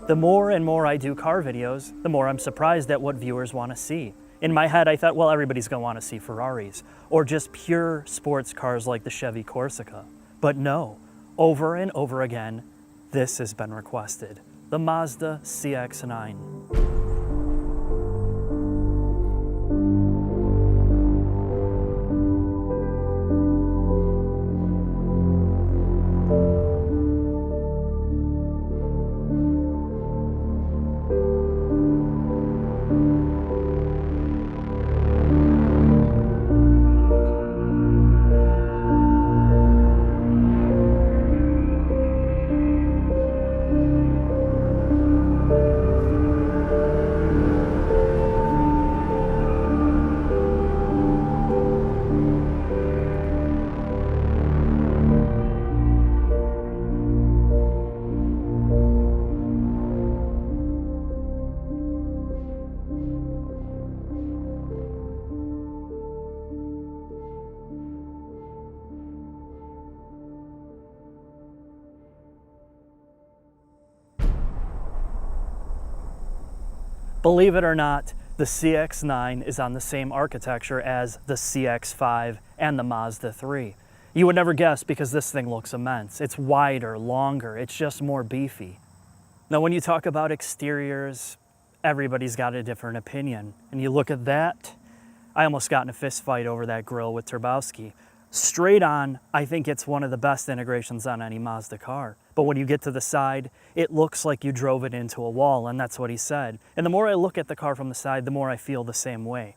The more and more I do car videos, the more I'm surprised at what viewers want to see. In my head, I thought, well, everybody's going to want to see Ferraris, or just pure sports cars like the Chevy Corsica. But no, over and over again, this has been requested. The Mazda CX9. Believe it or not, the CX9 is on the same architecture as the CX5 and the Mazda 3. You would never guess because this thing looks immense. It's wider, longer, it's just more beefy. Now when you talk about exteriors, everybody's got a different opinion. And you look at that, I almost got in a fist fight over that grille with Turbowski. Straight on, I think it's one of the best integrations on any Mazda car. But when you get to the side, it looks like you drove it into a wall, and that's what he said. And the more I look at the car from the side, the more I feel the same way.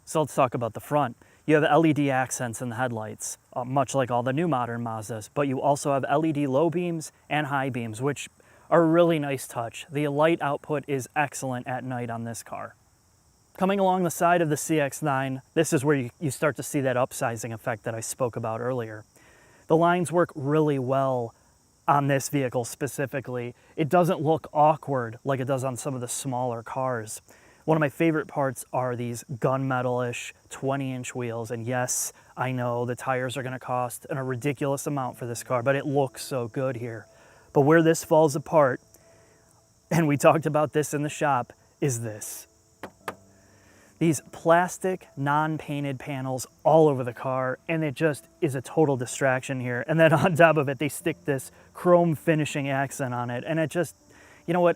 So let's talk about the front. You have LED accents in the headlights, much like all the new modern Mazdas, but you also have LED low beams and high beams, which are a really nice touch. The light output is excellent at night on this car. Coming along the side of the CX9, this is where you start to see that upsizing effect that I spoke about earlier. The lines work really well on this vehicle specifically. It doesn't look awkward like it does on some of the smaller cars. One of my favorite parts are these gunmetal-ish 20-inch wheels, and yes, I know the tires are gonna cost a ridiculous amount for this car, but it looks so good here. But where this falls apart, and we talked about this in the shop, is this. These plastic, non-painted panels all over the car, and it just is a total distraction here. And then on top of it, they stick this chrome finishing accent on it, and it just, you know what,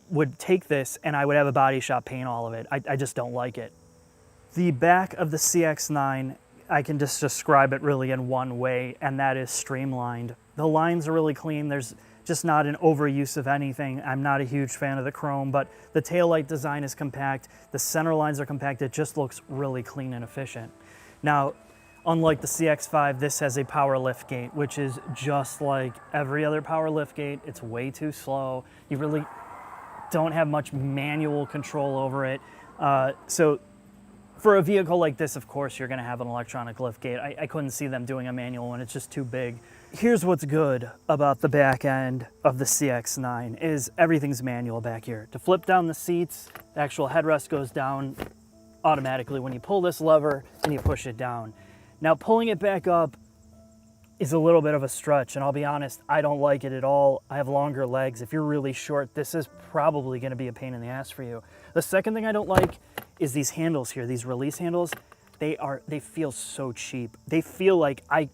would take this and I would have a body shop paint all of it. I just don't like it. The back of the CX9, I can just describe it really in one way, and that is streamlined. The lines are really clean. There's just not an overuse of anything. I'm not a huge fan of the chrome, but the taillight design is compact. The center lines are compact. It just looks really clean and efficient. Now, unlike the CX5, this has a power lift gate, which is just like every other power lift gate. It's way too slow. You really don't have much manual control over it. So for a vehicle like this, of course, you're gonna have an electronic lift gate. I couldn't see them doing a manual one. It's just too big. Here's what's good about the back end of the CX9 is everything's manual back here. To flip down the seats, the actual headrest goes down automatically when you pull this lever and you push it down. Now pulling it back up is a little bit of a stretch, and I'll be honest, I don't like it at all. I have longer legs. If you're really short, this is probably gonna be a pain in the ass for you. The second thing I don't like is these handles here, these release handles. They feel so cheap. They feel like I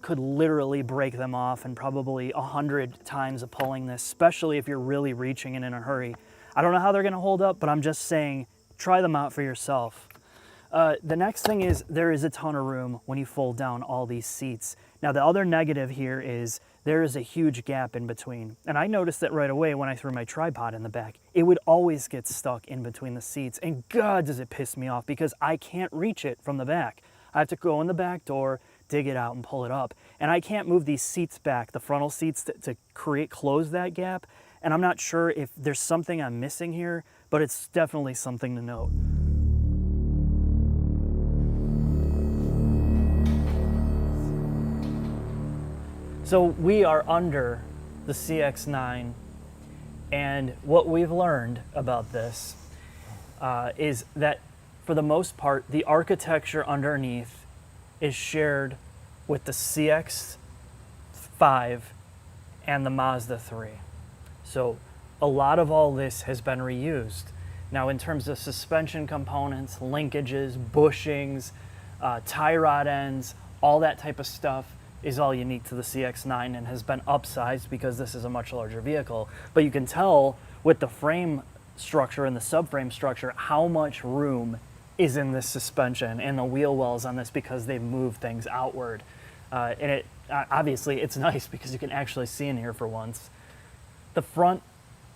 could literally break them off and probably 100 times of pulling this, especially if you're really reaching in a hurry. I don't know how they're gonna hold up, but I'm just saying, try them out for yourself. The next thing is there is a ton of room when you fold down all these seats. Now the other negative here is there is a huge gap in between. And I noticed that right away when I threw my tripod in the back. It would always get stuck in between the seats. And God, does it piss me off because I can't reach it from the back. I have to go in the back door, dig it out and pull it up. And I can't move these seats back, the frontal seats to close that gap. And I'm not sure if there's something I'm missing here, but it's definitely something to note. So we are under the CX9, and what we've learned about this is that for the most part, the architecture underneath is shared with the CX5 and the Mazda 3. So a lot of all this has been reused. Now, in terms of suspension components, linkages, bushings, tie rod ends, all that type of stuff is all unique to the CX9 and has been upsized because this is a much larger vehicle. But you can tell with the frame structure and the subframe structure how much room is in this suspension and the wheel wells on this because they've moved things outward. And it obviously it's nice because you can actually see in here for once. The front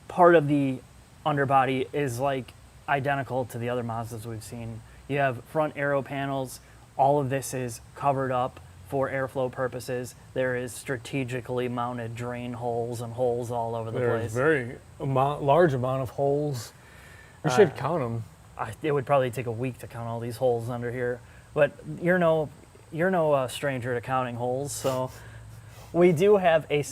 part of the underbody is like identical to the other Mazdas we've seen. You have front aero panels. All of this is covered up for airflow purposes. There is strategically mounted drain holes and holes all over the place. There's large amount of holes. We should count them. It would probably take a week to count all these holes under here, but you're no stranger to counting holes. So we do have a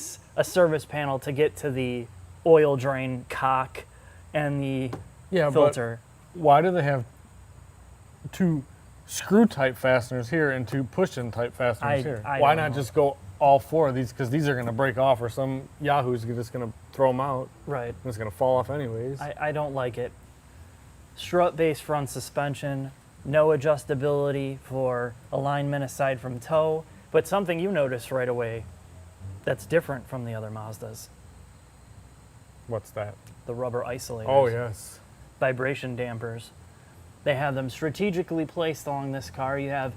service panel to get to the oil drain cock and the filter. But why do they have 2 screw type fasteners here and 2 push-in type fasteners here? Why not just go all 4 of these? Because these are going to break off, or some yahoos are just going to throw them out. Right. And it's going to fall off anyways. I don't like it. Strut-based front suspension, no adjustability for alignment aside from toe, but something you notice right away that's different from the other Mazdas. What's that? The rubber isolators. Oh, yes. Vibration dampers. They have them strategically placed along this car. You have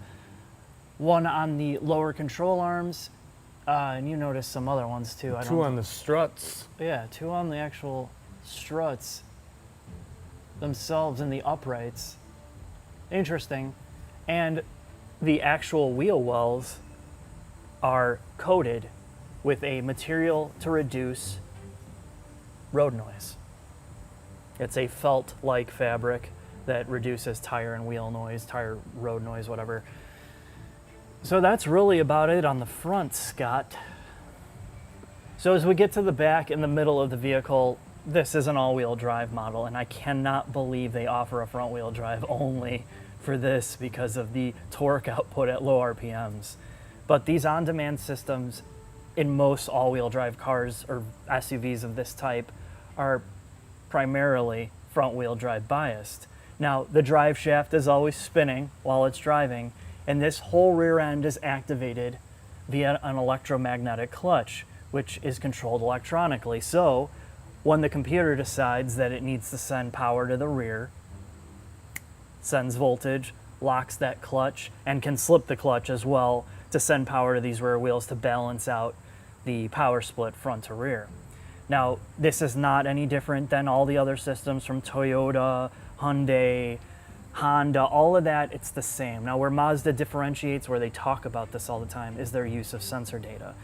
one on the lower control arms, and you notice some other ones too. 2 on the struts. Yeah, 2 on the actual struts themselves in the uprights. Interesting. And the actual wheel wells are coated with a material to reduce road noise. It's a felt-like fabric that reduces tire and wheel noise, tire road noise, whatever. So that's really about it on the front, Scott. So as we get to the back in the middle of the vehicle, this is an all-wheel drive model, and I cannot believe they offer a front-wheel drive only for this because of the torque output at low RPMs. But these on-demand systems in most all-wheel drive cars or SUVs of this type are primarily front-wheel drive biased. Now, the drive shaft is always spinning while it's driving, and this whole rear end is activated via an electromagnetic clutch, which is controlled electronically. So when the computer decides that it needs to send power to the rear, sends voltage, locks that clutch, and can slip the clutch as well to send power to these rear wheels to balance out the power split front to rear. Now, this is not any different than all the other systems from Toyota, Hyundai, Honda, all of that, it's the same. Now, where Mazda differentiates, where they talk about this all the time, is their use of sensor data.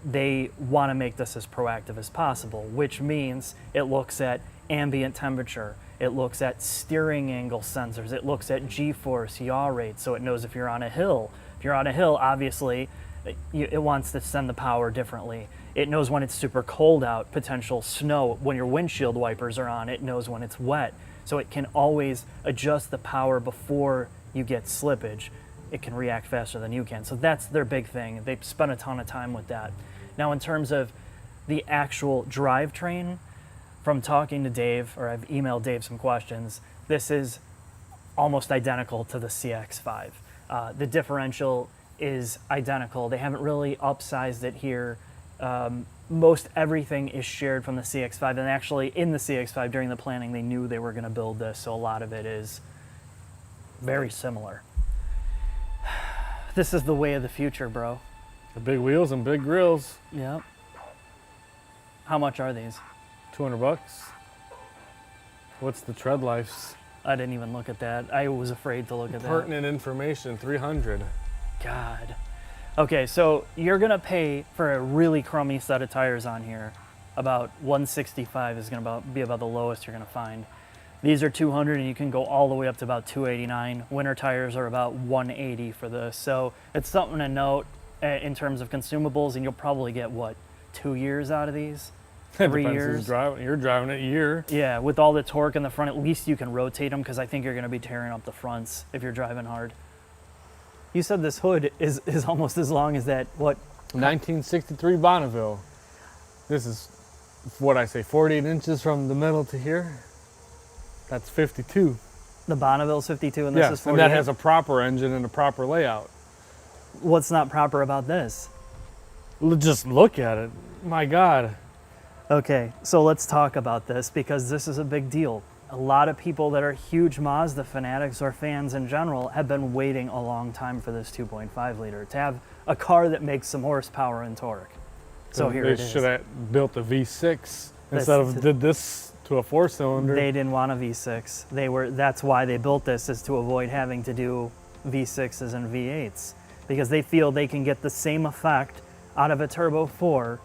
They want to make this as proactive as possible, which means it looks at ambient temperature, it looks at steering angle sensors, it looks at G-force, yaw rate, so it knows if you're on a hill. If you're on a hill, obviously, it wants to send the power differently. It knows when it's super cold out, potential snow. When your windshield wipers are on, it knows when it's wet. So it can always adjust the power before you get slippage. It can react faster than you can. So that's their big thing. They've spent a ton of time with that. Now, in terms of the actual drivetrain, from talking to Dave, or I've emailed Dave some questions, this is almost identical to the CX5. The differential is identical. They haven't really upsized it here. Most everything is shared from the CX5, and actually in the CX5 during the planning they knew they were going to build this, so a lot of it is very similar. This is the way of the future, bro. The big wheels and big grills. Yep. How much are these? $200. What's the tread lives? I didn't even look at that. I was afraid to look at that. Pertinent information, $300. God. Okay, so you're gonna pay for a really crummy set of tires on here. About $165 is gonna be about the lowest you're gonna find. These are $200, and you can go all the way up to about $289. Winter tires are about $180 for this. So it's something to note in terms of consumables, and you'll probably get, what, 2 years out of these? 3 years? Who's driving. You're driving it a year. Yeah, with all the torque in the front, at least you can rotate them, because I think you're gonna be tearing up the fronts if you're driving hard. You said this hood is almost as long as that, what? 1963 Bonneville. This is what I say, 48 inches from the middle to here. That's 52. The Bonneville's 52 and this is 48? And that has a proper engine and a proper layout. What's not proper about this? Just look at it. My God. Okay, so let's talk about this because this is a big deal. A lot of people that are huge Mazda fanatics or fans in general have been waiting a long time for this 2.5 liter to have a car that makes some horsepower and torque. So here it is. They should have built a V6 instead of did this to a 4-cylinder. They didn't want a V6. That's why they built this, is to avoid having to do V6s and V8s, because they feel they can get the same effect out of a Turbo 4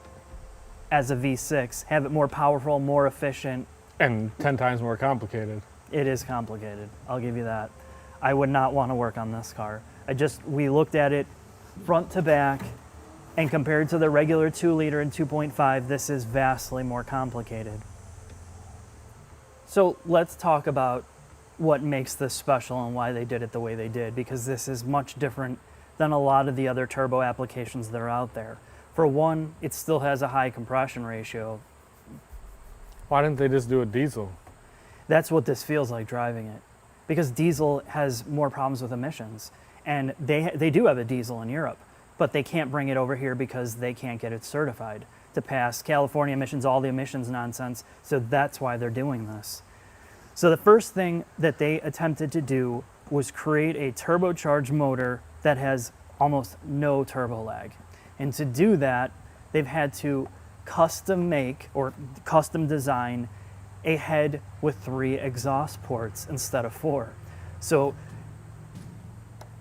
as a V6, have it more powerful, more efficient. And 10 times more complicated. It is complicated, I'll give you that. I would not want to work on this car. We looked at it front to back, and compared to the regular 2 liter and 2.5, this is vastly more complicated. So let's talk about what makes this special and why they did it the way they did, because this is much different than a lot of the other turbo applications that are out there. For one, it still has a high compression ratio. Why didn't they just do a diesel? That's what this feels like driving it, because diesel has more problems with emissions. And they do have a diesel in Europe, but they can't bring it over here because they can't get it certified to pass California emissions, all the emissions nonsense. So that's why they're doing this. So the first thing that they attempted to do was create a turbocharged motor that has almost no turbo lag. And to do that, they've had to custom make or custom design a head with 3 exhaust ports instead of 4. So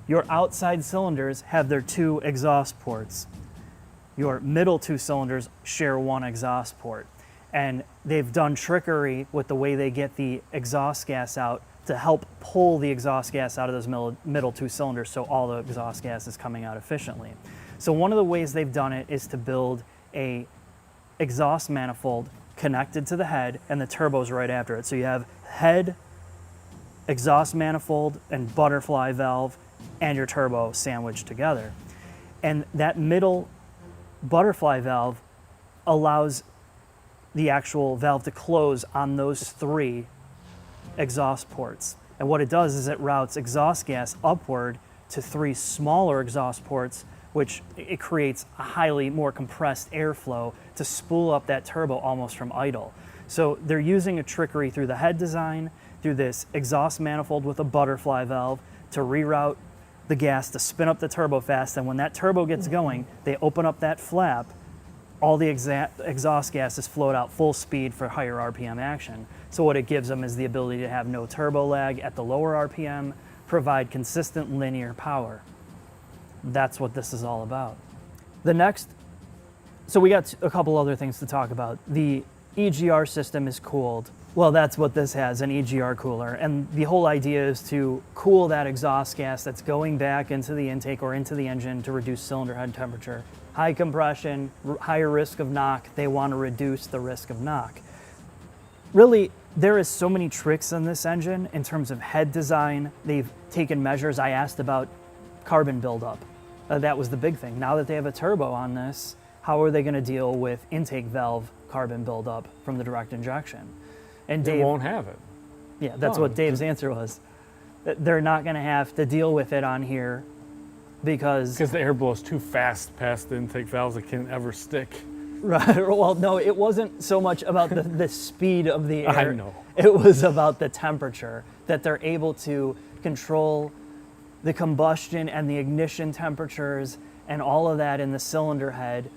your outside cylinders have their 2 exhaust ports. Your middle 2 cylinders share 1 exhaust port. And they've done trickery with the way they get the exhaust gas out to help pull the exhaust gas out of those middle 2 cylinders so all the exhaust gas is coming out efficiently. So one of the ways they've done it is to build a exhaust manifold connected to the head and the turbos right after it. So you have head, exhaust manifold, and butterfly valve, and your turbo sandwiched together. And that middle butterfly valve allows the actual valve to close on those 3 exhaust ports. And what it does is it routes exhaust gas upward to 3 smaller exhaust ports, which it creates a highly more compressed airflow to spool up that turbo almost from idle. So they're using a trickery through the head design, through this exhaust manifold with a butterfly valve to reroute the gas to spin up the turbo fast. And when that turbo gets going, they open up that flap, all the exhaust gases float out full speed for higher RPM action. So what it gives them is the ability to have no turbo lag at the lower RPM, provide consistent linear power. That's what this is all about. So we got a couple other things to talk about. The EGR system is cooled. Well, that's what this has, an EGR cooler. And the whole idea is to cool that exhaust gas that's going back into the intake or into the engine to reduce cylinder head temperature. High compression, higher risk of knock. They want to reduce the risk of knock. Really, there is so many tricks in this engine in terms of head design. They've taken measures. I asked about carbon buildup. That was the big thing. Now that they have a turbo on this, how are they going to deal with intake valve carbon buildup from the direct injection? And Dave won't have it. Yeah, that's what Dave's answer was. They're not going to have to deal with it on here because the air blows too fast past the intake valves, it can't ever stick. Right. Well, no, it wasn't so much about the speed of the air. I know. It was about the temperature, that they're able to control the combustion and the ignition temperatures and all of that in the cylinder head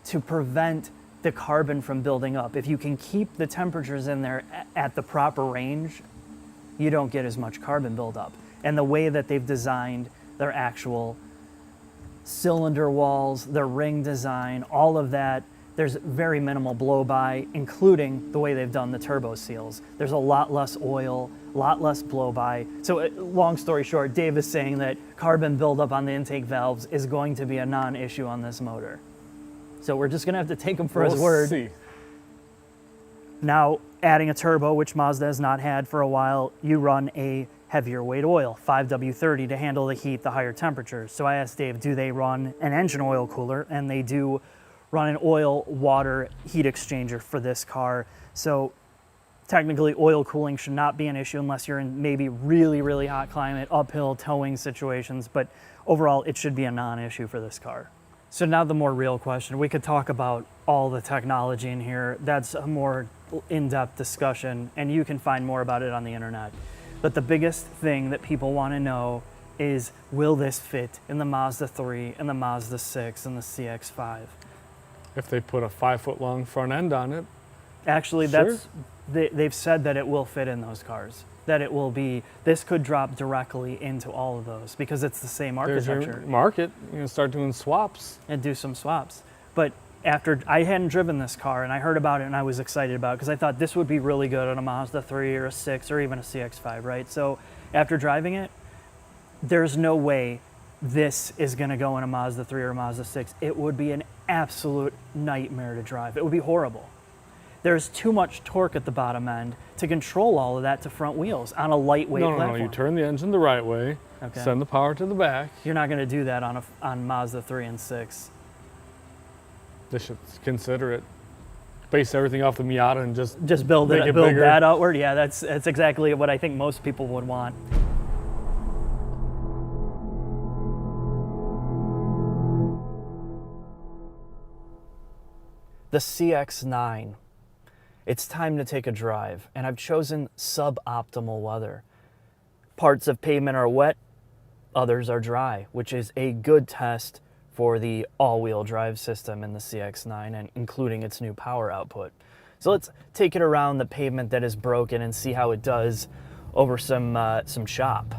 to prevent the carbon from building up. If you can keep the temperatures in there at the proper range, you don't get as much carbon buildup. And the way that they've designed their actual cylinder walls, their ring design, all of that, there's very minimal blow-by, including the way they've done the turbo seals. There's a lot less oil, a lot less blow-by. So long story short, Dave is saying that carbon buildup on the intake valves is going to be a non-issue on this motor. So we're just gonna have to take him for his word. See. Now, adding a turbo, which Mazda has not had for a while, you run a heavier weight oil, 5W30, to handle the heat, the higher temperatures. So I asked Dave, do they run an engine oil cooler? And they do run an oil water heat exchanger for this car. So technically oil cooling should not be an issue unless you're in maybe really, really hot climate, uphill towing situations, but overall it should be a non-issue for this car. So now the more real question. We could talk about all the technology in here. That's a more in-depth discussion, and you can find more about it on the internet. But the biggest thing that people want to know is, will this fit in the Mazda 3 and the Mazda 6 and the CX-5? If they put a 5-foot long front end on it. Actually, sure. They've said that it will fit in those cars. That it will be, this could drop directly into all of those because it's the same architecture. There's your market. You can start doing swaps. And do some swaps. But after, I hadn't driven this car and I heard about it and I was excited about it because I thought this would be really good on a Mazda 3 or a 6 or even a CX-5, right? So after driving it, there's no way this is gonna go in a Mazda 3 or a Mazda 6. It would be an absolute nightmare to drive. It would be horrible. There's too much torque at the bottom end to control all of that to front wheels on a lightweight platform. No, you turn the engine the right way, okay. Send the power to the back. You're not gonna do that on Mazda 3 and 6. They should consider it. Base everything off the Miata and just build build that outward. Yeah, that's exactly what I think most people would want. The CX9. It's time to take a drive, and I've chosen suboptimal weather. Parts of pavement are wet, others are dry, which is a good test for the all-wheel drive system in the CX9 and including its new power output. So let's take it around the pavement that is broken and see how it does over some chop.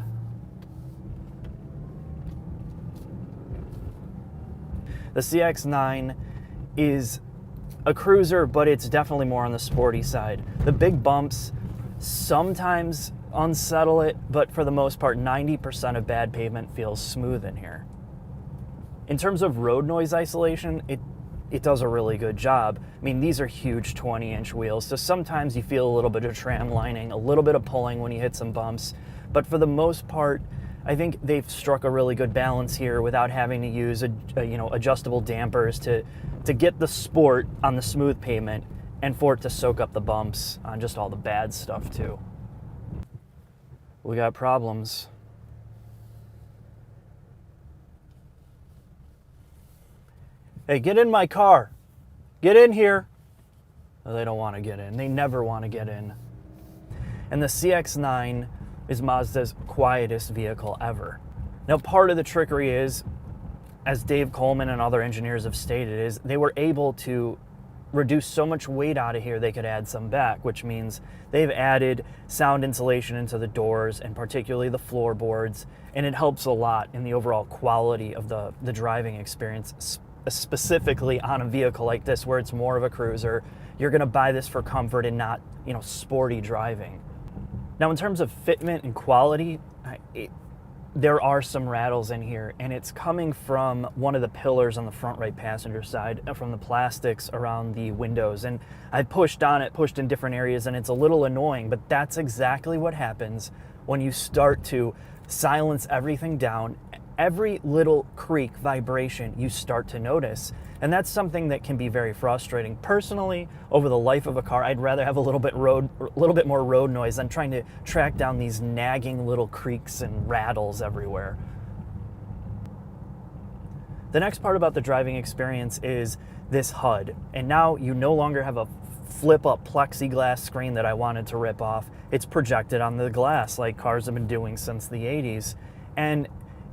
The CX9 is a cruiser, but it's definitely more on the sporty side. The big bumps sometimes unsettle it, but for the most part, 90% of bad pavement feels smooth in here. In terms of road noise isolation, it does a really good job. I mean, these are huge 20-inch wheels, so sometimes you feel a little bit of tram lining, a little bit of pulling when you hit some bumps, but for the most part, I think they've struck a really good balance here without having to use adjustable dampers to get the sport on the smooth pavement and for it to soak up the bumps on just all the bad stuff too. We got problems. Hey, get in my car. Get in here. No, they don't want to get in. They never want to get in. And the CX9 is Mazda's quietest vehicle ever. Now, part of the trickery is, as Dave Coleman and other engineers have stated, is they were able to reduce so much weight out of here they could add some back, which means they've added sound insulation into the doors and particularly the floorboards, and it helps a lot in the overall quality of the driving experience, specifically on a vehicle like this where it's more of a cruiser. You're going to buy this for comfort and not, sporty driving. Now, in terms of fitment and quality, there are some rattles in here, and it's coming from one of the pillars on the front right passenger side, from the plastics around the windows. And I pushed in different areas, and it's a little annoying, but that's exactly what happens when you start to silence everything down. Every little creak, vibration, you start to notice. And that's something that can be very frustrating. Personally, over the life of a car, I'd rather have a little bit more road noise than trying to track down these nagging little creaks and rattles everywhere. The next part about the driving experience is this HUD. And now you no longer have a flip-up plexiglass screen that I wanted to rip off. It's projected on the glass like cars have been doing since the 80s. And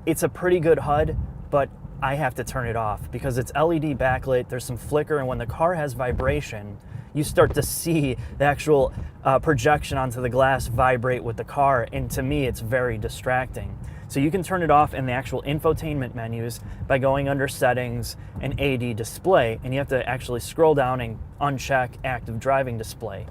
it's a pretty good HUD, but I have to turn it off because it's LED backlit, there's some flicker, and when the car has vibration, you start to see the actual projection onto the glass vibrate with the car, and to me, it's very distracting. So you can turn it off in the actual infotainment menus by going under Settings and AD Display, and you have to actually scroll down and uncheck Active Driving Display.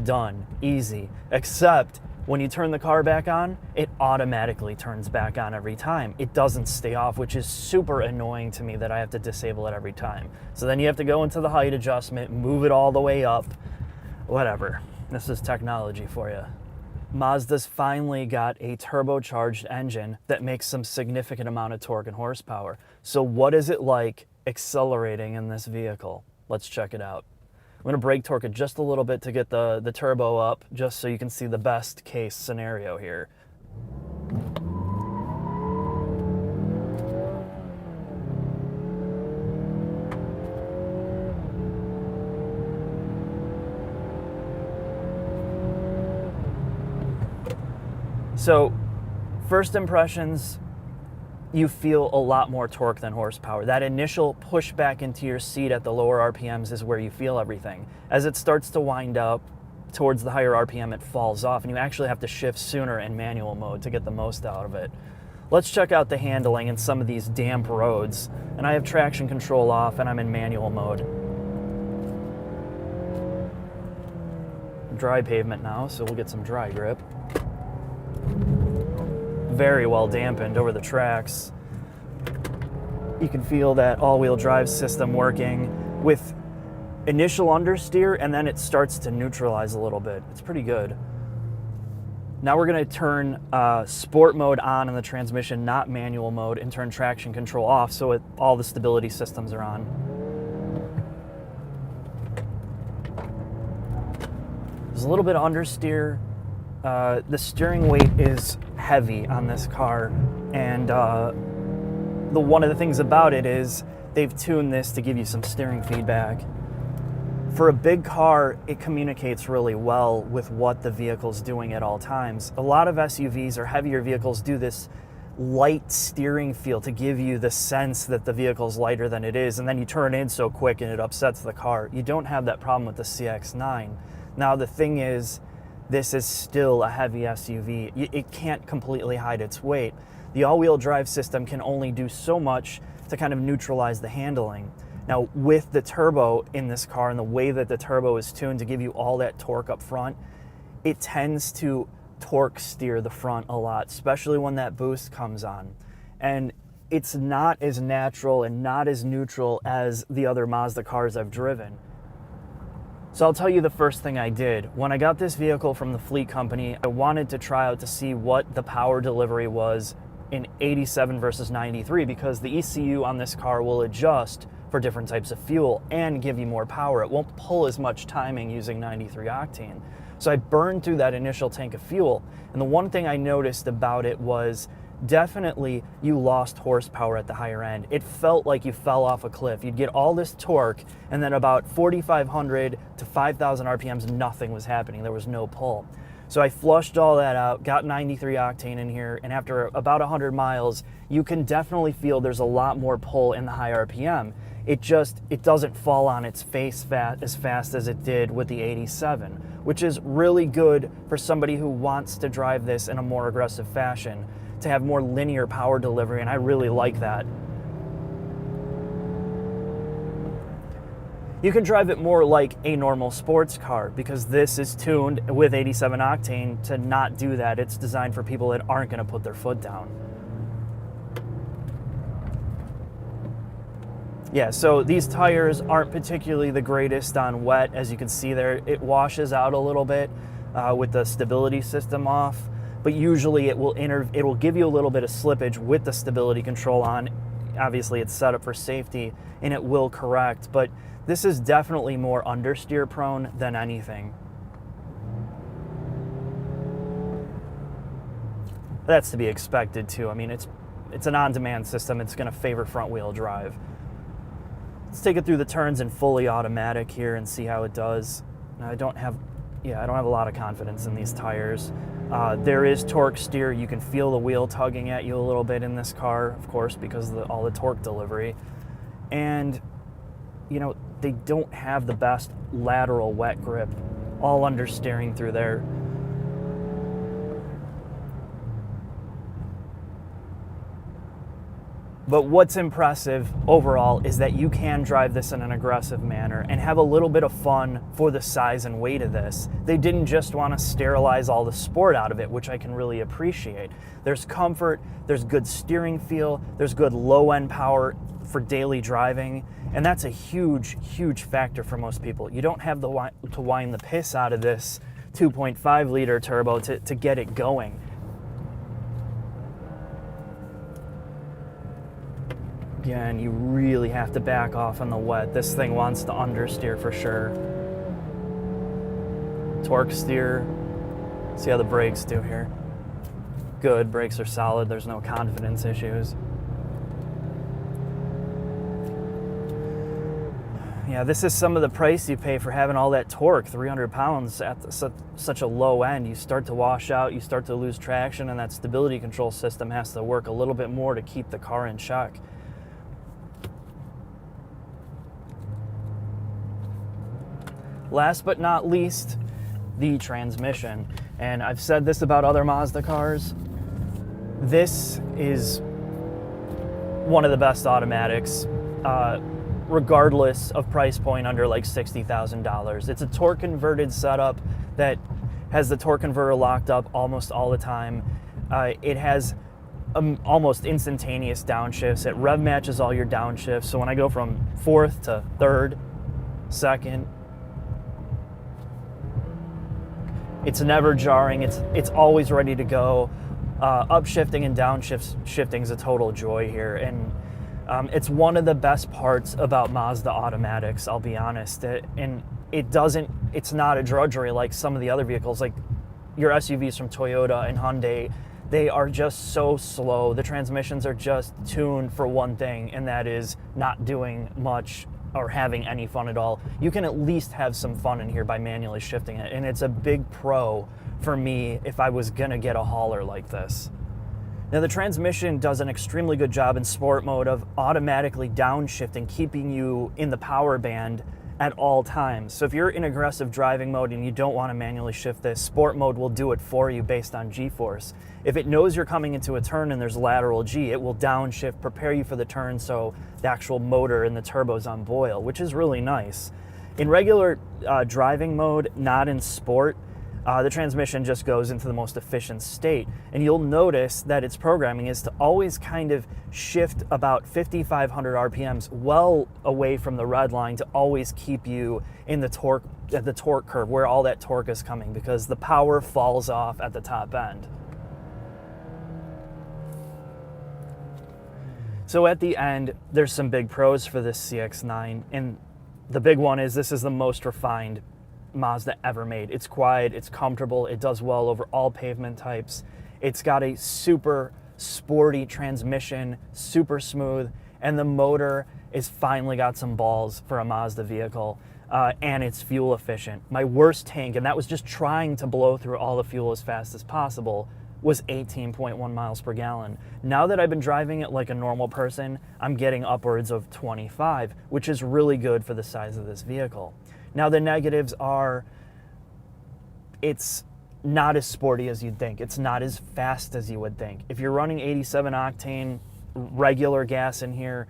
Done. Easy. Except when you turn the car back on, it automatically turns back on every time. It doesn't stay off, which is super annoying to me that I have to disable it every time. So then you have to go into the height adjustment, move it all the way up, whatever. This is technology for you. Mazda's finally got a turbocharged engine that makes some significant amount of torque and horsepower. So what is it like accelerating in this vehicle. Let's check it out. I'm going to brake torque it just a little bit to get the turbo up, just so you can see the best case scenario here. So, first impressions, you feel a lot more torque than horsepower. That initial push back into your seat at the lower RPMs is where you feel everything. As it starts to wind up towards the higher RPM, it falls off, and you actually have to shift sooner in manual mode to get the most out of it. Let's check out the handling in some of these damp roads. And I have traction control off, and I'm in manual mode. Dry pavement now, so we'll get some dry grip. Very well dampened over the tracks. You can feel that all-wheel drive system working with initial understeer, and then it starts to neutralize a little bit. It's pretty good. Now we're going to turn sport mode on in the transmission, not manual mode, and turn traction control off so all the stability systems are on. There's a little bit of understeer. The steering weight is heavy on this car, and one of the things about it is they've tuned this to give you some steering feedback. For a big car, it communicates really well with what the vehicle's doing at all times. A lot of SUVs or heavier vehicles do this light steering feel to give you the sense that the vehicle's lighter than it is, and then you turn in so quick and it upsets the car. You don't have that problem with the CX9. Now the thing is, this is still a heavy SUV. It can't completely hide its weight. The all-wheel drive system can only do so much to kind of neutralize the handling. Now, with the turbo in this car and the way that the turbo is tuned to give you all that torque up front, it tends to torque steer the front a lot, especially when that boost comes on. And it's not as natural and not as neutral as the other Mazda cars I've driven. So I'll tell you the first thing I did. When I got this vehicle from the fleet company, I wanted to try out to see what the power delivery was in 87 versus 93, because the ECU on this car will adjust for different types of fuel and give you more power. It won't pull as much timing using 93 octane. So I burned through that initial tank of fuel, and the one thing I noticed about it was definitely you lost horsepower at the higher end. It felt like you fell off a cliff. You'd get all this torque, and then about 4,500 to 5,000 RPMs, nothing was happening. There was no pull. So I flushed all that out, got 93 octane in here, and after about 100 miles, you can definitely feel there's a lot more pull in the high RPM. It doesn't fall on its face as fast as it did with the 87, which is really good for somebody who wants to drive this in a more aggressive fashion, to have more linear power delivery, and I really like that. You can drive it more like a normal sports car, because this is tuned with 87 octane to not do that. It's designed for people that aren't going to put their foot down. Yeah, so these tires aren't particularly the greatest on wet. As you can see there, it washes out a little bit with the stability system off, but usually it will give you a little bit of slippage with the stability control on. Obviously it's set up for safety and it will correct, but this is definitely more understeer prone than anything. That's to be expected too. I mean, it's an on-demand system. It's going to favor front-wheel drive. Let's take it through the turns in fully automatic here and see how it does. I don't have a lot of confidence in these tires. There is torque steer. You can feel the wheel tugging at you a little bit in this car, of course, because of all the torque delivery. And, you know, they don't have the best lateral wet grip, all understeering through there. But what's impressive overall is that you can drive this in an aggressive manner and have a little bit of fun for the size and weight of this. They didn't just want to sterilize all the sport out of it, which I can really appreciate. There's comfort, there's good steering feel, there's good low-end power for daily driving, and that's a huge, huge factor for most people. You don't have to wind the piss out of this 2.5 liter turbo to get it going. Again, you really have to back off on the wet. This thing wants to understeer for sure. Torque steer. See how the brakes do here. Good, brakes are solid. There's no confidence issues. Yeah, this is some of the price you pay for having all that torque, 300 pounds at such a low end. You start to wash out, you start to lose traction, and that stability control system has to work a little bit more to keep the car in check. Last but not least, the transmission. And I've said this about other Mazda cars. This is one of the best automatics, regardless of price point under like $60,000. It's a torque converted setup that has the torque converter locked up almost all the time. It has almost instantaneous downshifts. It rev matches all your downshifts. So when I go from fourth to third, second, it's never jarring. It's always ready to go. Upshifting and downshifting is a total joy here, and it's one of the best parts about Mazda automatics, I'll be honest. It's not a drudgery like some of the other vehicles, like your SUVs from Toyota and Hyundai. They are just so slow. The transmissions are just tuned for one thing, and that is not doing much or having any fun at all. You can at least have some fun in here by manually shifting it, and it's a big pro for me if I was gonna get a hauler like this. Now the transmission does an extremely good job in sport mode of automatically downshifting, keeping you in the power band at all times. So if you're in aggressive driving mode and you don't want to manually shift this, sport mode will do it for you based on G-force. If it knows you're coming into a turn and there's lateral G, it will downshift, prepare you for the turn so the actual motor and the turbo's on boil, which is really nice. In regular driving mode, not in sport, the transmission just goes into the most efficient state. And you'll notice that its programming is to always kind of shift about 5,500 RPMs well away from the red line to always keep you in the torque curve where all that torque is coming, because the power falls off at the top end. So at the end, there's some big pros for this CX9, and the big one is this is the most refined Mazda ever made. It's quiet, it's comfortable, it does well over all pavement types. It's got a super sporty transmission, super smooth, and the motor is finally got some balls for a Mazda vehicle, and it's fuel efficient. My worst tank, and that was just trying to blow through all the fuel as fast as possible, was 18.1 miles per gallon. Now that I've been driving it like a normal person, I'm getting upwards of 25, which is really good for the size of this vehicle. Now the negatives are, it's not as sporty as you'd think. It's not as fast as you would think. If you're running 87 octane regular gas in here,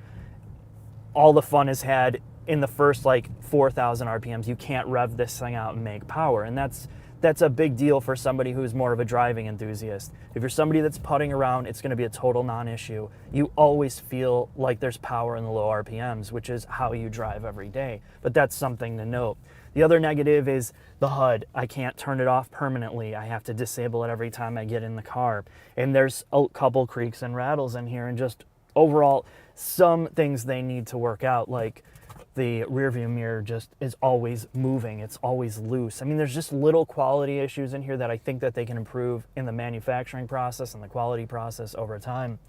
all the fun is had in the first like 4,000 RPMs. You can't rev this thing out and make power, and that's a big deal for somebody who's more of a driving enthusiast. If you're somebody that's putting around, it's gonna be a total non-issue. You always feel like there's power in the low RPMs, which is how you drive every day. But that's something to note. The other negative is the HUD. I can't turn it off permanently. I have to disable it every time I get in the car. And there's a couple creaks and rattles in here, and just overall, some things they need to work out, like the rear view mirror just is always moving. It's always loose. I mean, there's just little quality issues in here that I think that they can improve in the manufacturing process and the quality process over time.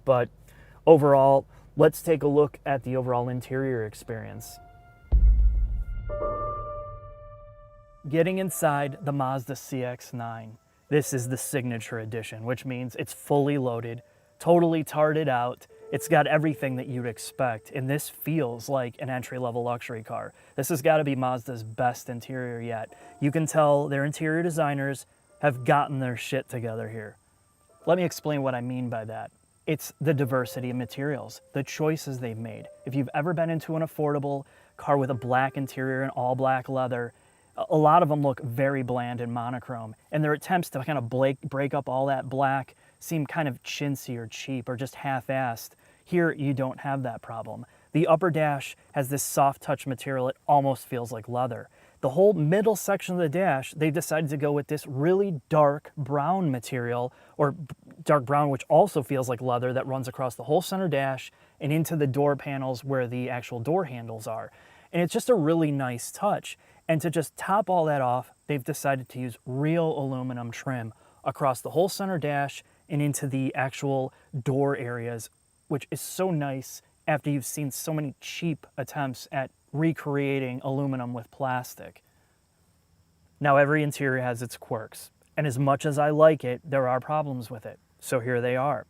But overall, let's take a look at the overall interior experience. Getting inside the Mazda CX-9, this is the signature edition, which means it's fully loaded, totally tarted out. It's got everything that you'd expect, and this feels like an entry-level luxury car. This has got to be Mazda's best interior yet. You can tell their interior designers have gotten their shit together here. Let me explain what I mean by that. It's the diversity of materials, the choices they've made. If you've ever been into an affordable car with a black interior and all black leather, a lot of them look very bland and monochrome, and their attempts to kind of break up all that black seem kind of chintzy or cheap or just half-assed. Here, you don't have that problem. The upper dash has this soft touch material. It almost feels like leather. The whole middle section of the dash, they decided to go with this really dark brown material, or dark brown, which also feels like leather, that runs across the whole center dash and into the door panels where the actual door handles are. And it's just a really nice touch. And to just top all that off, they've decided to use real aluminum trim across the whole center dash and into the actual door areas, which is so nice after you've seen so many cheap attempts at recreating aluminum with plastic. Now, every interior has its quirks, and as much as I like it, there are problems with it. So here they are.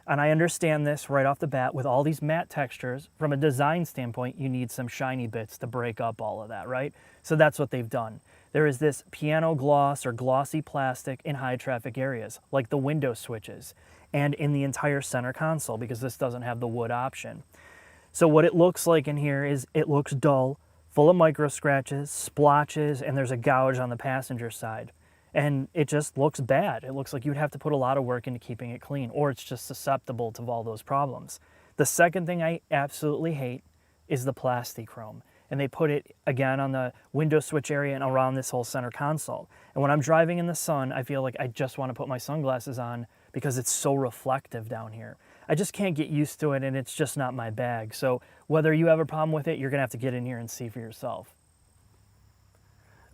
And I understand this right off the bat. With all these matte textures, from a design standpoint, you need some shiny bits to break up all of that, right? So that's what they've done. There is this piano gloss or glossy plastic in high traffic areas, like the window switches, and in the entire center console, because this doesn't have the wood option. So what it looks like in here is it looks dull, full of micro scratches, splotches, and there's a gouge on the passenger side. And it just looks bad. It looks like you'd have to put a lot of work into keeping it clean, or it's just susceptible to all those problems. The second thing I absolutely hate is the plastichrome. And they put it, again, on the window switch area and around this whole center console. And when I'm driving in the sun, I feel like I just want to put my sunglasses on because it's so reflective down here. I just can't get used to it, and it's just not my bag. So whether you have a problem with it, you're going to have to get in here and see for yourself.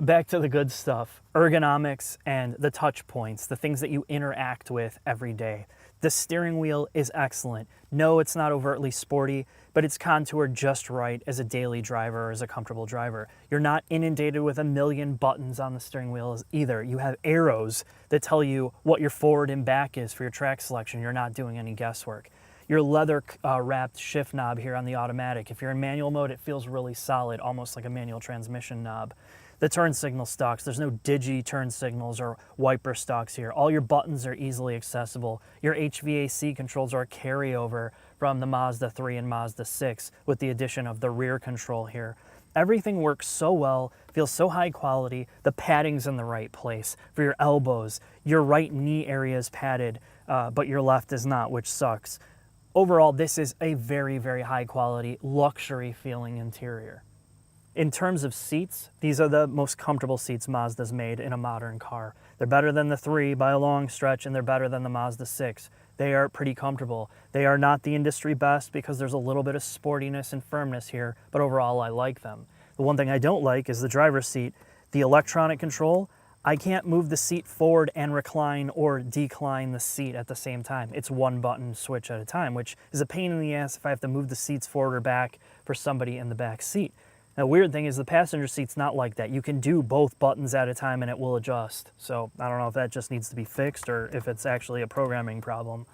Back to the good stuff, ergonomics and the touch points, the things that you interact with every day. The steering wheel is excellent. No, it's not overtly sporty, but it's contoured just right as a daily driver or as a comfortable driver. You're not inundated with a million buttons on the steering wheels either. You have arrows that tell you what your forward and back is for your track selection. You're not doing any guesswork. Your leather wrapped shift knob here on the automatic, if you're in manual mode, it feels really solid, almost like a manual transmission knob. The turn signal stalks, there's no digi turn signals or wiper stalks here. All your buttons are easily accessible. Your HVAC controls are a carryover from the Mazda 3 and Mazda 6 with the addition of the rear control here. Everything works so well, feels so high quality. The padding's in the right place for your elbows. Your right knee area is padded, but your left is not, which sucks. Overall, this is a very, very high quality, luxury feeling interior. In terms of seats, these are the most comfortable seats Mazda's made in a modern car. They're better than the 3 by a long stretch, and they're better than the Mazda 6. They are pretty comfortable. They are not the industry best because there's a little bit of sportiness and firmness here, but overall I like them. The one thing I don't like is the driver's seat. The electronic control, I can't move the seat forward and recline or decline the seat at the same time. It's one button switch at a time, which is a pain in the ass if I have to move the seats forward or back for somebody in the back seat. Now, the weird thing is the passenger seat's not like that. You can do both buttons at a time and it will adjust. So I don't know if that just needs to be fixed or if it's actually a programming problem.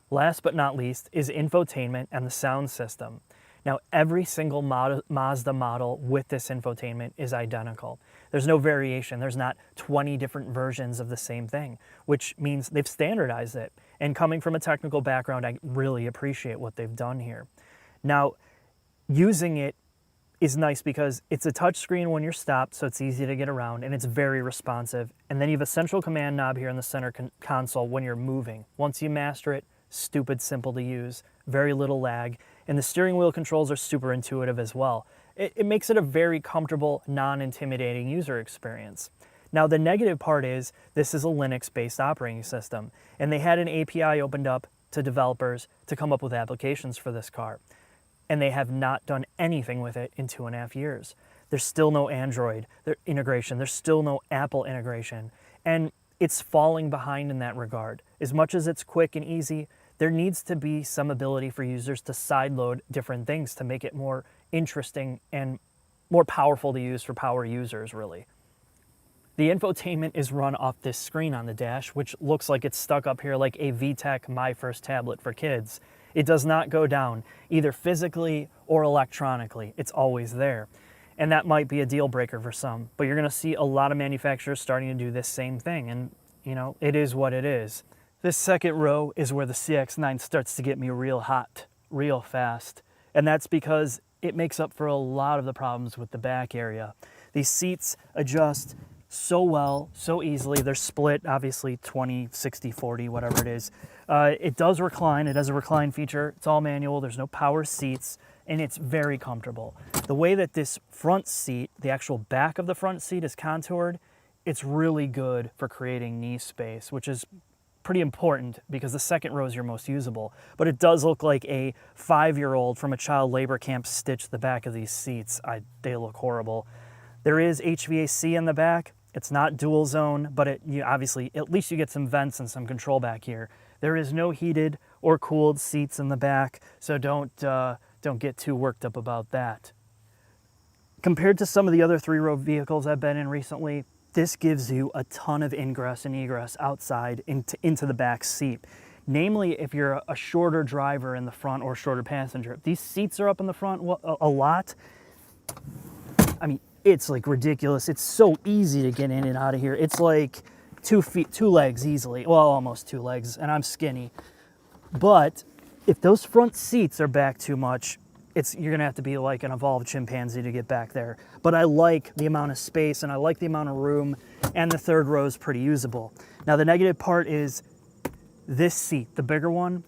Last but not least is infotainment and the sound system. Now, every single Mazda model with this infotainment is identical. There's no variation. There's not 20 different versions of the same thing, which means they've standardized it. And coming from a technical background, I really appreciate what they've done here. Now, using it is nice because it's a touch screen when you're stopped, so it's easy to get around, and it's very responsive. And then you have a central command knob here in the center console when you're moving. Once you master it, stupid simple to use, very little lag, and the steering wheel controls are super intuitive as well. It makes it a very comfortable, non-intimidating user experience. Now, the negative part is this is a Linux-based operating system, and they had an API opened up to developers to come up with applications for this car. And they have not done anything with it in 2.5 years. There's still no Android integration. There's still no Apple integration. And it's falling behind in that regard. As much as it's quick and easy, there needs to be some ability for users to sideload different things to make it more interesting and more powerful to use for power users, really. The infotainment is run off this screen on the dash, which looks like it's stuck up here like a VTech My First tablet for kids. It does not go down, either physically or electronically. It's always there. And that might be a deal breaker for some, but you're gonna see a lot of manufacturers starting to do this same thing, and you know, it is what it is. This second row is where the CX9 starts to get me real hot, real fast. And that's because it makes up for a lot of the problems with the back area. These seats adjust so well, so easily. They're split, obviously 20, 60, 40, whatever it is. It does recline. It has a recline feature. It's all manual. There's no power seats, and it's very comfortable. The way that this front seat, the actual back of the front seat is contoured, it's really good for creating knee space, which is pretty important because the second row is your most usable. But it does look like a 5-year-old from a child labor camp stitched the back of these seats. They look horrible. There is HVAC in the back. It's not dual zone, but obviously, at least you get some vents and some control back here. There is no heated or cooled seats in the back, so don't get too worked up about that. Compared to some of the other 3-row vehicles I've been in recently, this gives you a ton of ingress and egress outside into the back seat. Namely, if you're a shorter driver in the front or shorter passenger. If these seats are up in the front a lot, I mean, it's like ridiculous. It's so easy to get in and out of here. It's like 2 legs easily. Well, almost 2 legs, and I'm skinny. But if those front seats are back too much, you're gonna have to be like an evolved chimpanzee to get back there. But I like the amount of space and I like the amount of room, and the 3rd row is pretty usable. Now the negative part is this seat, the bigger one,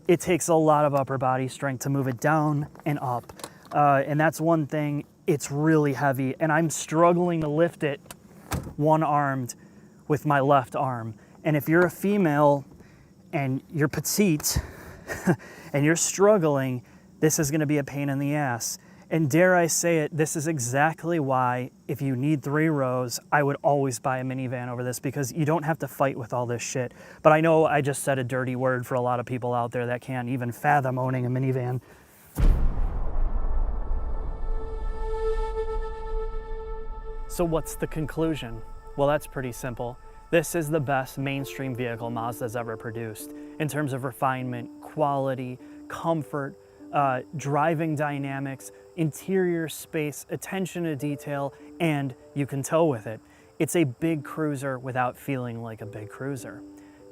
it takes a lot of upper body strength to move it down and up. And that's one thing, it's really heavy, and I'm struggling to lift it one-armed with my left arm. And if you're a female and you're petite and you're struggling, this is gonna be a pain in the ass. And dare I say it, this is exactly why, if you need 3 rows, I would always buy a minivan over this, because you don't have to fight with all this shit. But I know I just said a dirty word for a lot of people out there that can't even fathom owning a minivan. So what's the conclusion? Well, that's pretty simple. This is the best mainstream vehicle Mazda's ever produced in terms of refinement, quality, comfort, driving dynamics, interior space, attention to detail, and you can tow with it. It's a big cruiser without feeling like a big cruiser.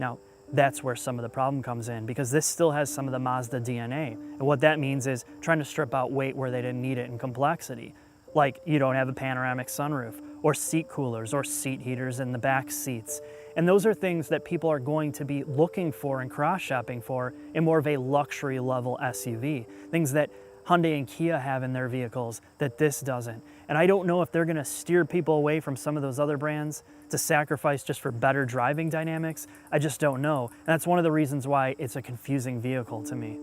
Now, that's where some of the problem comes in, because this still has some of the Mazda DNA. And what that means is trying to strip out weight where they didn't need it in complexity. Like, you don't have a panoramic sunroof, or seat coolers, or seat heaters in the back seats. And those are things that people are going to be looking for and cross-shopping for in more of a luxury level SUV. Things that Hyundai and Kia have in their vehicles that this doesn't. And I don't know if they're gonna steer people away from some of those other brands to sacrifice just for better driving dynamics. I just don't know. And that's one of the reasons why it's a confusing vehicle to me.